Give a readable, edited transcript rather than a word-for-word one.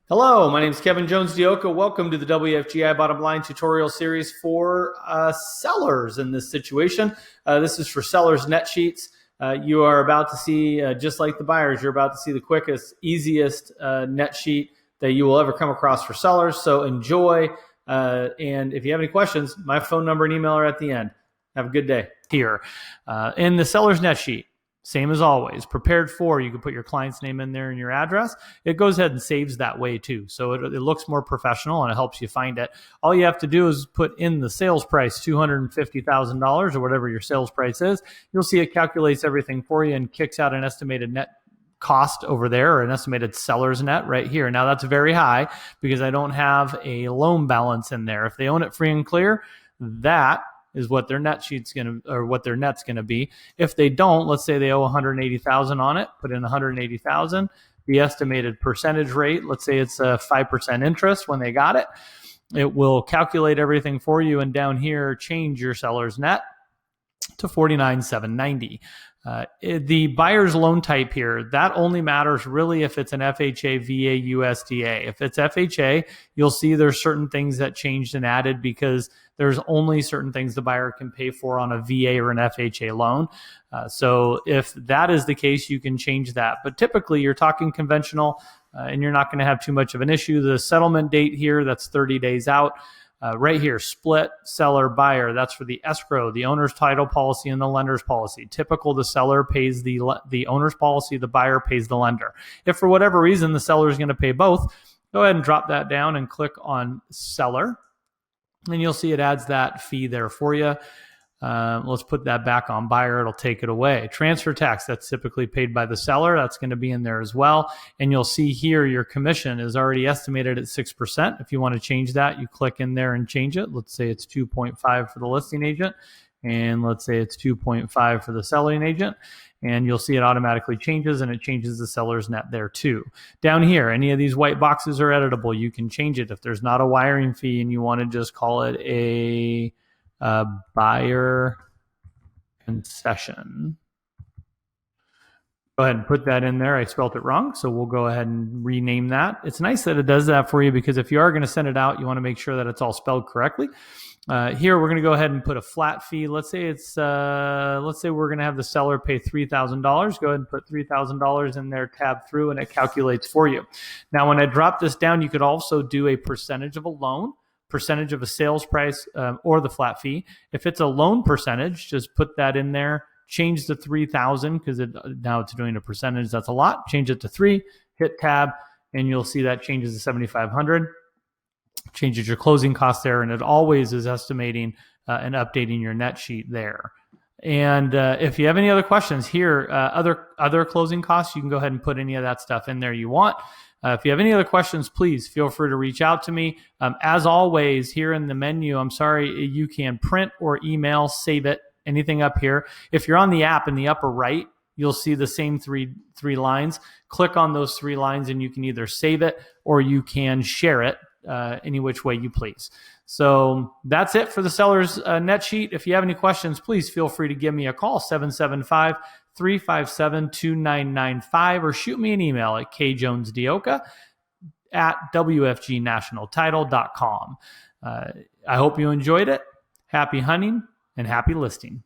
Hello, my name is Kevin Jones-Dioka. Welcome to the WFG Bottomline tutorial series for sellers in this situation. This is for sellers Netsheets. You are about to see, just like the buyers, you're about to see the quickest, easiest Netsheet that you will ever come across for sellers. So enjoy. And if you have any questions, my phone number and email are at the end. Have a good day. Here in the sellers Netsheet. Same as always, prepared for, you can put your client's name in there and your address. It goes ahead and saves that way too. So it looks more professional and it helps you find it. All you have to do is put in the sales price, $250,000 or whatever your sales price is. You'll see it calculates everything for you and kicks out an estimated net cost over there, or an estimated seller's net right here. Now that's very high because I don't have a loan balance in there. If they own it free and clear, that is what their net sheet's going to, or what their net's going to be. If they don't, let's say they owe 180,000 on it, put in 180,000, the estimated percentage rate, let's say it's a 5% interest when they got it. It will calculate everything for you, and down here change your seller's net to 49,790. The buyer's loan type here, that only matters really if it's an FHA, VA, USDA. If it's FHA, you'll see there's certain things that changed and added because there's only certain things the buyer can pay for on a VA or an FHA loan. So if that is the case, you can change that. But typically you're talking conventional and you're not going to have too much of an issue. The settlement date here, that's 30 days out. Right here, split, seller, buyer, that's for the escrow, the owner's title policy, and the lender's policy. Typical, the seller pays the owner's policy, the buyer pays the lender. If for whatever reason the seller is going to pay both, go ahead and drop that down and click on seller, and you'll see it adds that fee there for you. Let's put that back on buyer. It'll take it away. Transfer tax, that's typically paid by the seller. That's going to be in there as well. And you'll see here your commission is already estimated at 6%. If you want to change that, you click in there and change it. Let's say it's 2.5 for the listing agent. And let's say it's 2.5 for the selling agent. And you'll see it automatically changes, and it changes the seller's net there too. Down here, any of these white boxes are editable. You can change it. If there's not a wiring fee and you want to just call it a buyer concession, go ahead and put that in there. I spelt it wrong, so we'll go ahead and rename that. It's nice that it does that for you because if you are going to send it out, you want to make sure that it's all spelled correctly. Here we're going to go ahead and put a flat fee. Let's say it's let's say we're going to have the seller pay $3,000. Go ahead and put $3,000 in there, tab through, and it calculates for you. Now when I drop this down, you could also do a percentage of a loan, percentage of a sales price, or the flat fee. If it's a loan percentage, just put that in there, change the 3,000 because now it's doing a percentage. That's a lot. Change it to 3, hit tab, and you'll see that changes to 7,500. Changes your closing cost there, and it always is estimating and updating your net sheet there. And if you have any other questions here, other closing costs, you can go ahead and put any of that stuff in there you want. If you have any other questions, please feel free to reach out to me. As always, here in the menu, I'm sorry, you can print or email, save it, anything up here. If you're on the app in the upper right, you'll see the same three lines. Click on those 3 lines and you can either save it or you can share it any which way you please. So that's it for the seller's net sheet. If you have any questions, please feel free to give me a call, 775-357-2995, or shoot me an email at kjonesdioka@wfgnationaltitle.com. I hope you enjoyed it. Happy hunting and happy listing.